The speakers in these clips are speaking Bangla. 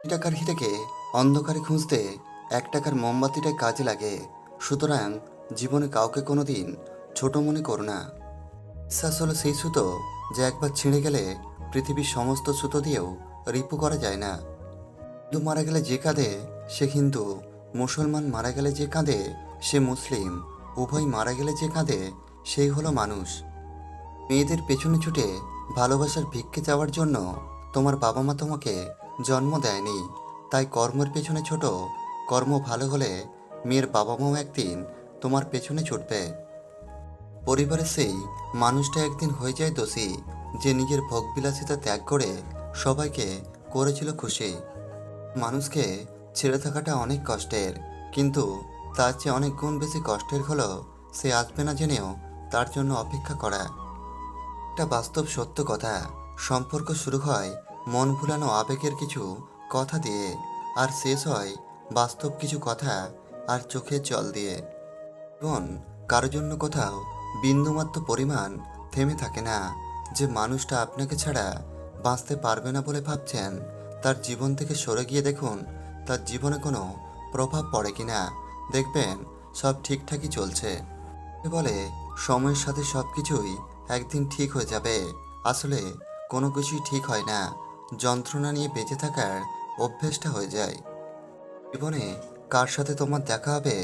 টাকার হিরেকে অন্ধকারে খুঁজতে 1 টাকার মোমবাতিটাই কাজে লাগে। সুতরাং জীবনে কাউকে কোনোদিন ছোট মনে করো না। বিশ্বাস হলো সেই সুতো যে একবার ছিঁড়ে গেলে পৃথিবীর সমস্ত সুতো দিয়েও রিপু করা যায় না। হিন্দু মারা গেলে যে কাঁদে সে হিন্দু, মুসলমান মারা গেলে যে কাঁদে সে মুসলিম, উভয় মারা গেলে যে কাঁদে সেই হলো মানুষ। মেয়েদের পেছনে ছুটে ভালোবাসার ভিক্ষে চাওয়ার জন্য তোমার বাবা মা তোমাকে জন্ম দেয়নি। তাই কর্মের পেছনে ছোট, কর্ম ভালো হলে মেয়ের বাবা মাও একদিন তোমার পেছনে ছুটবে। পরিবারের সেই মানুষটা একদিন হয়ে যায় দোষী, যে নিজের ভোগবিলাসিতা ত্যাগ করে সবাইকে করেছিল খুশি। মানুষকে ছেড়ে থাকাটা অনেক কষ্টের, কিন্তু তার চেয়ে অনেক গুণ বেশি কষ্টের হলো সে আসবে না জেনেও তার জন্য অপেক্ষা করা। একটা বাস্তব সত্য কথা, সম্পর্ক শুরু হয় মন ভুলানো আবেগের কিছু কথা দিয়ে, আর শেষ হয় বাস্তব কিছু কথা আর চোখের জল দিয়ে। জীবন কারো জন্য কোথাও বিন্দুমাত্র পরিমাণ থেমে থাকে না। যে মানুষটা আপনাকে ছাড়া বাঁচতে পারবে না বলে ভাবছেন, তার জীবন থেকে সরে গিয়ে দেখুন তার জীবনে কোনো প্রভাব পড়ে কিনা। দেখবেন সব ঠিকঠাকই চলছে। বলে সময়ের সাথে সব কিছুই একদিন ঠিক হয়ে যাবে। আসলে কোনো কিছুই ঠিক হয় না, যন্ত্রণা নিয়ে বেঁচে থাকার অভ্যেসটা হয়ে যায়। জীবনে কার সাথে তোমার দেখা হবে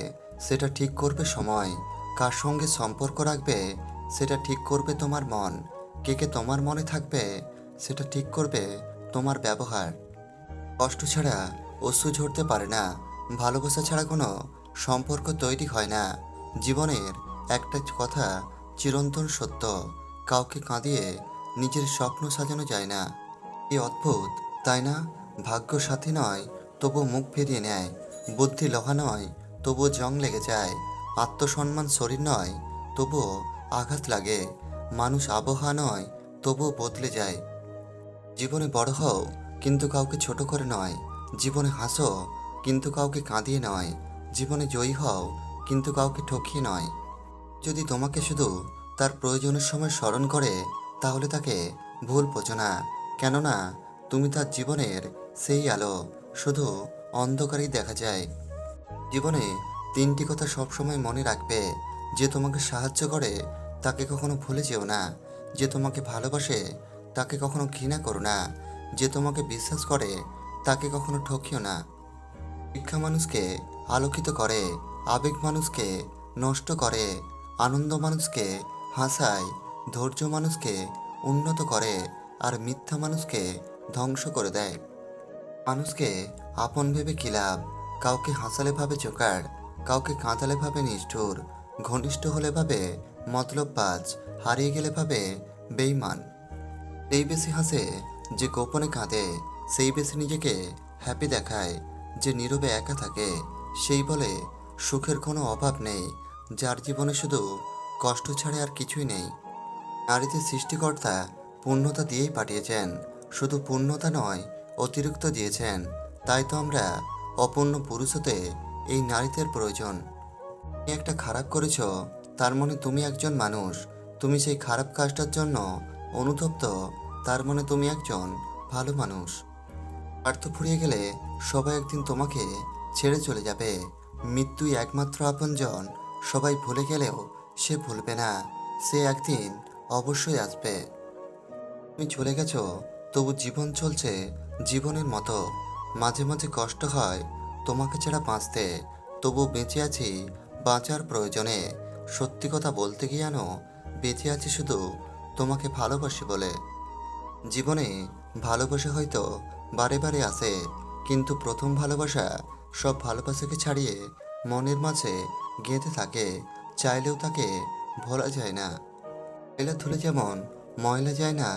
সেটা ঠিক করবে সময়, কার সঙ্গে সম্পর্ক রাখবে সেটা ঠিক করবে তোমার মন, কে কে তোমার মনে থাকবে সেটা ঠিক করবে তোমার ব্যবহার। কষ্ট ছাড়া অশ্রু ঝরতে পারে না, ভালোবাসা ছাড়া কোনো সম্পর্ক তৈরি হয় না। জীবনের একটা কথা চিরন্তন সত্য, কাউকে কাঁদিয়ে নিজের স্বপ্ন সাজানো যায় না। এই অদ্ভুত, তাই না? ভাগ্য সাথী নয় তবু মুখ ফিরিয়ে নেয়, বুদ্ধি লোহা নয় তবুও জং লেগে যায়, আত্মসম্মান শরীর নয় তবুও আঘাত লাগে, মানুষ আবহাওয়া নয় তবুও বদলে যায়। জীবনে বড় হও কিন্তু কাউকে ছোট করে নয়, জীবনে হাসো কিন্তু কাউকে কাঁদিয়ে নয়, জীবনে জয়ী হও কিন্তু কাউকে ঠকিয়ে নয়। যদি তোমাকে শুধু তার প্রয়োজনের সময় স্মরণ করে তাহলে তাকে ভুল বোঝো না, কেননা তুমি তার জীবনের সেই আলো, শুধু অন্ধকারেই দেখা যায়। জীবনে 3টি কথা সবসময় মনে রাখবে, যে তোমাকে সাহায্য করে তাকে কখনো ভুলে যেও না, যে তোমাকে ভালোবাসে তাকে কখনো ঘৃণা করো না, যে তোমাকে বিশ্বাস করে তাকে কখনো ঠকিও না। শিক্ষা মানুষকে আলোকিত করে, আবেগ মানুষকে নষ্ট করে, আনন্দ মানুষকে হাসায়, ধৈর্য মানুষকে উন্নত করে, আর মিথ্যা মানুষকে ধ্বংস করে দেয়। মানুষকে আপন ভেবে কী লাভ? কাউকে হাসালে ভাবে জোকার, কাউকে কাঁদালে ভাবে নিষ্ঠুর, ঘনিষ্ঠ হলে ভাবে মতলববাজ, হারিয়ে গেলে ভাবে বেইমান। সেই বেশি হাসে যে গোপনে কাঁদে, সেই বেশি নিজেকে হ্যাপি দেখায়। যে নীরবে একা থাকে সেই বলে সুখের কোনো অভাব নেই, যার জীবনে শুধু কষ্ট ছাড়া আর কিছুই নেই। নারীদের সৃষ্টিকর্তা পূর্ণতা দিয়েই পাঠিয়েছেন, শুধু পূর্ণতা নয় অতিরিক্ত দিয়েছেন। তাই তো আমরা অপূর্ণ পুরুষ হতে এই নারীদের প্রয়োজন। তুমি একটা খারাপ করেছ, তার মানে তুমি একজন মানুষ। তুমি সেই খারাপ কাজটার জন্য অনুতপ্ত, তার মানে তুমি একজন ভালো মানুষ। স্বার্থ ফুরিয়ে গেলে সবাই একদিন তোমাকে ছেড়ে চলে যাবে। মৃত্যুই একমাত্র আপনজন, সবাই ভুলে গেলেও সে ভুলবে না, সে একদিন অবশ্যই আসবে। তুমি চলে গেছো, তবু জীবন চলছে জীবনের মতো। মাঝে মাঝে কষ্ট হয় তোমাকে ছাড়া বাঁচতে, তবু বেঁচে আছি বাঁচার প্রয়োজনে। সত্যি কথা বলতে গিয়ে জানো, বেঁচে আছি শুধু তোমাকে ভালোবাসি বলে। জীবনে ভালোবাসা হয়তো বারে বারে আসে, কিন্তু প্রথম ভালোবাসা সব ভালোবাসাকে ছাড়িয়ে মনের মাঝে গেঁথে থাকে, চাইলেও তাকে ভোলা যায় না। ময়লা ধুলে যেমন ময়লা যায় না,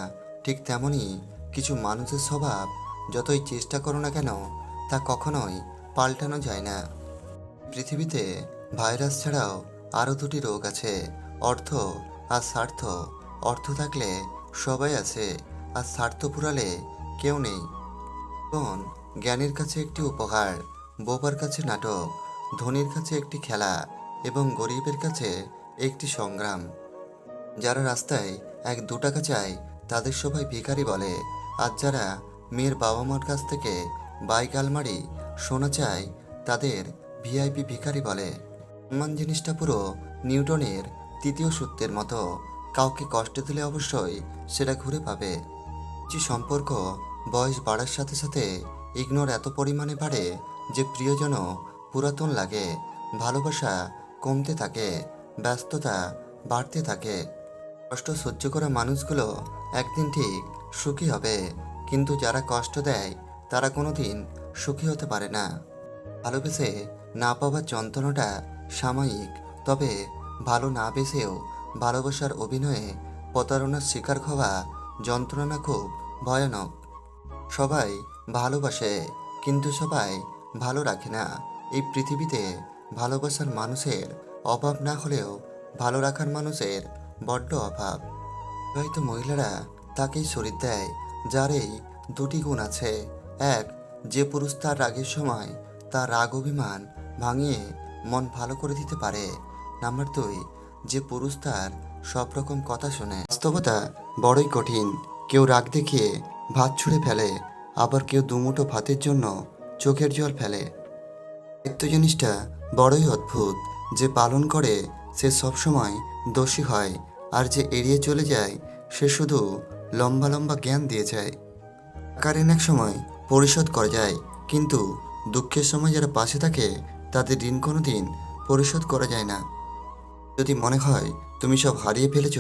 ঠিক তেমনই কিছু মানুষের স্বভাব যতই চেষ্টা করো না কেন তা কখনোই পাল্টানো যায় না। পৃথিবীতে ভাইরাস ছাড়াও আরও 2টি রোগ আছে, অর্থ আর স্বার্থ। অর্থ থাকলে সবাই আছে, আর স্বার্থ পুরালে কেউ নেই। জীবন জ্ঞানীর কাছে একটি উপহার, বোবার কাছে নাটক, ধনীর কাছে একটি খেলা, এবং গরিবের কাছে একটি সংগ্রাম। যারা রাস্তায় 1-2 টাকা চায় তাদের সবাই ভিখারি বলে, আর যারা মেয়ের বাবা মার কাছ থেকে বাইক আলমারি, সোনা চাই, তাদের ভিআইপি ভিখারি বলে। সম্মান জিনিসটা পুরো নিউটনের তৃতীয় সূত্রের মতো, কাউকে কষ্ট দিলে অবশ্যই সেটা ঘুরে পাবে। কিছু সম্পর্ক বয়স বাড়ার সাথে সাথে ইগনোর এত পরিমাণে বাড়ে যে প্রিয়জনও পুরাতন লাগে, ভালোবাসা কমতে থাকে, ব্যস্ততা বাড়তে থাকে। কষ্ট সহ্য করা মানুষগুলো একদিন ঠিক সুখী হবে, কিন্তু যারা কষ্ট দেয় তারা কোনোদিন সুখী হতে পারে না। ভালোবেসে না পাওয়ার যন্ত্রণাটা সাময়িক, তবে ভালো না বেসেও ভালোবাসার অভিনয়ে প্রতারণার শিকার হওয়া যন্ত্রণা খুব ভয়ানক। সবাই ভালোবাসে, কিন্তু সবাই ভালো রাখে না। এই পৃথিবীতে ভালোবাসার মানুষের অভাব না হলেও ভালো রাখার মানুষের বড্ড অভাব। বিবাহিত মহিলারা তাকেই শরীর দেয় যার এই দুটি গুণ আছে। এক, যে পুরুষ তার রাগের সময় তার রাগ অভিমান ভাঙিয়ে মন ভালো করে দিতে পারে। নাম্বার দুই, যে পুরুষ তার সব রকম কথা শোনে। বাস্তবতা বড়ই কঠিন। কেউ রাগ দেখিয়ে ভাত ছুঁড়ে ফেলে, আবার কেউ দুমুঠো ভাতের জন্য চোখের জল ফেলে। দায়িত্ব জিনিসটা বড়ই অদ্ভুত। যে পালন করে সে সবসময় দোষী হয়, আর যে এড়িয়ে চলে যায় সে শুধু লম্বা লম্বা জ্ঞান দিয়ে যায়। টাকা ঋণ এক সময় পরিশোধ করা যায়, কিন্তু দুঃখের সময় যারা পাশে থাকে তাদের ঋণ কোনো দিন পরিশোধ করা যায় না। যদি মনে হয় তুমি সব হারিয়ে ফেলেছ,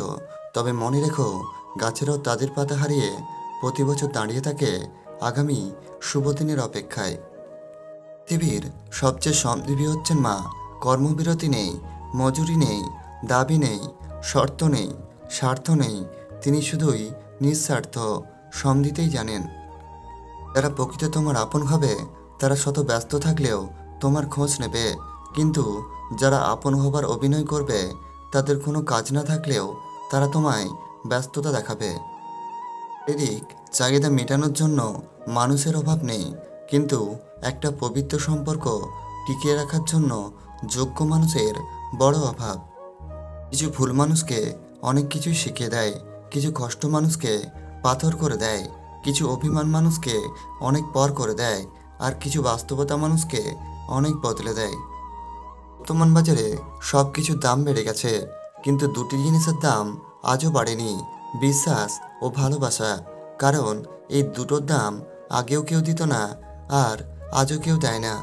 তবে মনে রেখো গাছেরাও তাদের পাতা হারিয়ে প্রতি বছর দাঁড়িয়ে থাকে আগামী শুভ দিনের অপেক্ষায়। পৃথিবীর সবচেয়ে সমৃদ্ধি হচ্ছেন মা। কর্মবিরতি নেই, মজুরি নেই, দাবি নেই, শর্ত নেই, স্বার্থ নেই। তিনি শুধুই নিঃস্বার্থ শ্রম দিতেই জানেন। যারা প্রকৃত তোমার আপন হবে তারা শত ব্যস্ত থাকলেও তোমার খোঁজ নেবে, কিন্তু যারা আপন হবার অভিনয় করবে তাদের কোনো কাজ না থাকলেও তারা তোমায় ব্যস্ততা দেখাবে। শারীরিক চাহিদা মেটানোর জন্য মানুষের অভাব নেই, কিন্তু একটা পবিত্র সম্পর্ক টিকিয়ে রাখার জন্য যোগ্য মানুষের বড় অভাব। কিছু ভুল মানুষকে অনেক কিছুই শিখিয়ে দেয়, কিছু কষ্ট মানুষকে পাথর করে দেয়, কিছু অভিমান মানুষকে অনেক পর করে দেয়, আর কিছু বাস্তবতা মানুষকে অনেক বদলে দেয়। বর্তমান বাজারে সব কিছুর দাম বেড়ে গেছে, কিন্তু দুটি জিনিসের দাম আজও বাড়েনি: বিশ্বাস ও ভালোবাসা। কারণ এই দুটোর দাম আগেও কেউ দিত না, আর আজও কেউ দেয় না।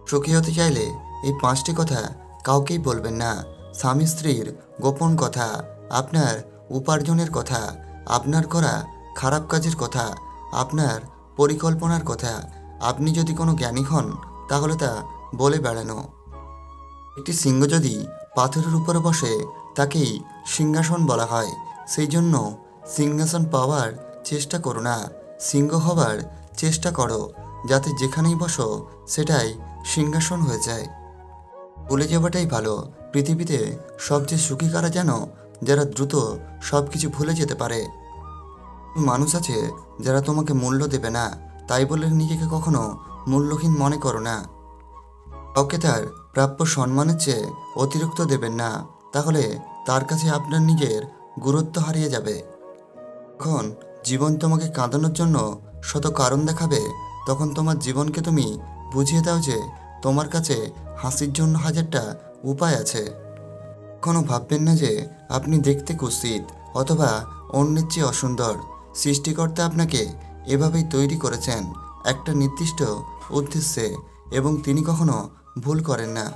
সুখী হতে চাইলে এই পাঁচটি কথা কাউকেই বলবেন না। স্বামী স্ত্রীর গোপন কথা, আপনার উপার্জনের কথা, আপনার করা খারাপ কাজের কথা, আপনার পরিকল্পনার কথা। আপনি যদি কোনো জ্ঞানী হন তাহলে তা বলে বেড়ানো। একটি সিংহ যদি পাথরের উপরে বসে তাকেই সিংহাসন বলা হয়। সেই জন্য সিংহাসন পাওয়ার চেষ্টা করো না, সিংহ হবার চেষ্টা করো, যাতে যেখানেই বসো সেটাই সিংহাসন হয়ে যায়। ভুলে যাওয়াটাই ভালো। পৃথিবীতে সবচেয়ে সুখী কারা জানো? যারা দ্রুত সব কিছু ভুলে যেতে পারে। মানুষ আছে যারা তোমাকে মূল্য দেবে না, তাই বলে নিজেকে কখনো মূল্যহীন মনে করো না। কাউকে তার প্রাপ্য সম্মানের চেয়ে অতিরিক্ত দেবেন না, তাহলে তার কাছে আপনার নিজের গুরুত্ব হারিয়ে যাবে। যখন জীবন তোমাকে কাঁদানোর জন্য শত কারণ দেখাবে, তখন তোমার জীবনকে তুমি বুঝিয়ে দাও যে তোমার কাছে হাসির জন্য হাজারটা উপায় আছে। কখনো ভাববেন না যে আপনি দেখতে কুৎসিত অথবা অন্যের চেয়ে অসুন্দর। সৃষ্টিকর্তা আপনাকে এভাবেই তৈরি করেছেন একটা নির্দিষ্ট উদ্দেশ্যে, এবং তিনি কখনো ভুল করেন না।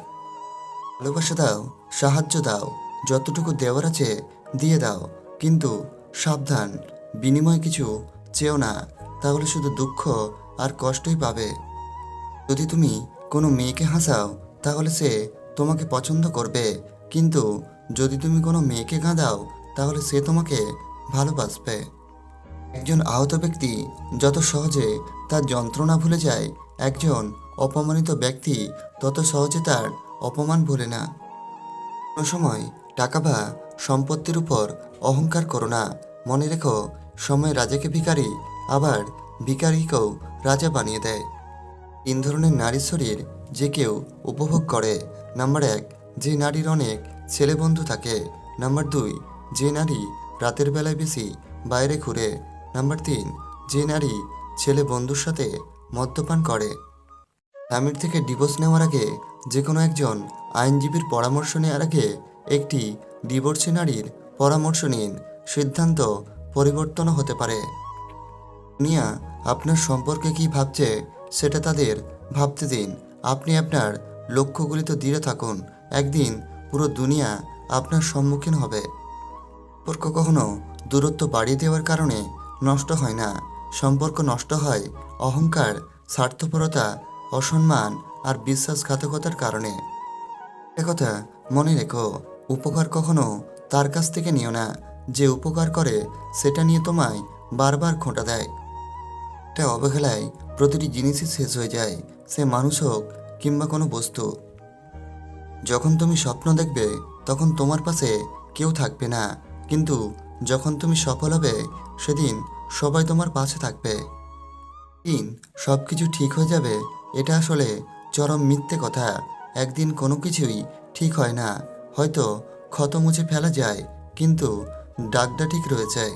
ভালোবাসা দাও, সাহায্য দাও, যতটুকু দেওয়ার আছে দিয়ে দাও, কিন্তু সাবধান, বিনিময়ে কিছু চেও না, তাহলে শুধু দুঃখ আর কষ্টই পাবে। যদি তুমি কোনো মেয়েকে হাসাও তাহলে সে তোমাকে পছন্দ করবে, কিন্তু যদি তুমি কোনো মেয়েকে কাঁদাও তাহলে সে তোমাকে ভালোবাসবে। একজন আহত ব্যক্তি যত সহজে তার যন্ত্রণা ভুলে যায়, একজন অপমানিত ব্যক্তি তত সহজে তার অপমান ভোলে না। কোনো সময় টাকা বা সম্পত্তির উপর অহংকার করো না। মনে রেখো, সময় রাজাকে ভিখারি, আবার ভিখারিকেও রাজা বানিয়ে দেয়। 3 ধরনের নারীর শরীর যে কেউ উপভোগ করে। নাম্বার 1, যে নারীর অনেক ছেলে বন্ধু থাকে। নাম্বার 2, যে নারী রাতের বেলায় বেশি বাইরে ঘুরে। নাম্বার 3, যে নারী ছেলে বন্ধুর সাথে মদ্যপান করে। স্বামীর থেকে ডিভোর্স নেওয়ার আগে যে কোনো একজন আইনজীবীর পরামর্শ নেওয়ার আগে একটি ডিভোর্সি নারীর পরামর্শ নিন। সিদ্ধান্ত পরিবর্তনও হতে পারে। দুনিয়া আপনার সম্পর্কে কী ভাবছে সেটা তাদের ভাবতে দিন। আপনি আপনার লক্ষ্যগুলিতে দৃঢ় থাকুন। একদিন পুরো দুনিয়া আপনার সম্মুখীন হবে। সম্পর্ক কখনো দূরত্ব বাড়িয়ে দেওয়ার কারণে নষ্ট হয় না। সম্পর্ক নষ্ট হয় অহংকার, স্বার্থপরতা, অসম্মান আর বিশ্বাসঘাতকতার কারণে। একটা কথা মনে রেখো, উপকার কখনো তার কাছ থেকে নিও না যে উপকার করে সেটা নিয়ে তোমায় বারবার খোঁটা দেয়। একটা অবহেলায় প্রতিটি জিনিসই শেষ হয়ে যায়, সে মানুষ হোক কিংবা কোনো বস্তু। যখন তুমি স্বপ্ন দেখবে তখন তোমার পাশে কেউ থাকবে না, কিন্তু যখন তুমি সফল হবে সেদিন সবাই তোমার পাশে থাকবে। দিন সব কিছু ঠিক হয়ে যাবে, এটা আসলে চরম মিথ্যে কথা। একদিন কোনো কিছুই ঠিক হয় না। হয়তো ক্ষত মুছে ফেলা যায়, কিন্তু দাগটা ঠিক রয়ে যায়।